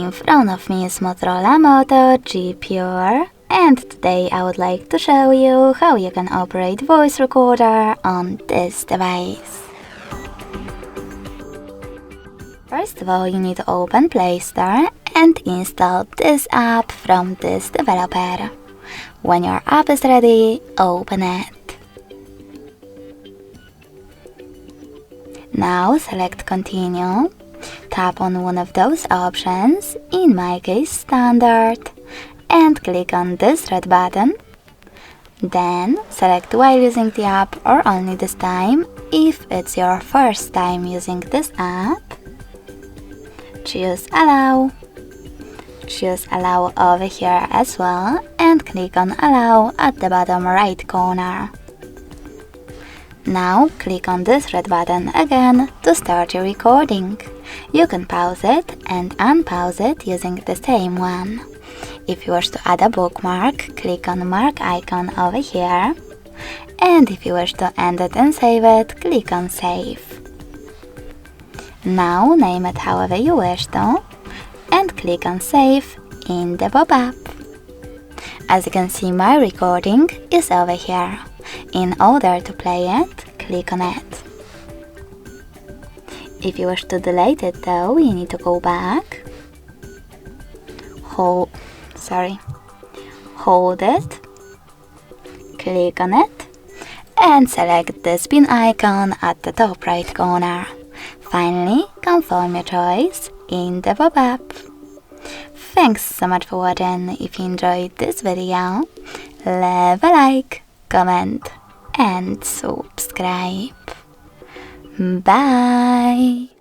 In front of me is Motorola Moto G Pure, and today I would like to show you how you can operate voice recorder on this device. First of all, you need to open Play Store and install this app from this developer. When your app is ready, open it. Now select Continue. Tap on one of those options, in my case Standard, and click on this red button. Then select while using the app or only this time if it's your first time using this app. Choose Allow. Choose Allow over here as well and click on Allow at the bottom right corner. Now click on this red button again to start your recording. You can pause it and unpause it using the same one. If you wish to add a bookmark, click on the mark icon over here. And if you wish to end it and save it, click on Save. Now name it however you wish to and click on Save in the pop-up. As you can see, my recording is over here. In order to play it, click on it. If you wish to delete it though, you need to go back, hold it, click on it, and select the spin icon at the top right corner. Finally, confirm your choice in the pop-up. Thanks so much for watching. If you enjoyed this video, leave a like, comment and subscribe. Bye!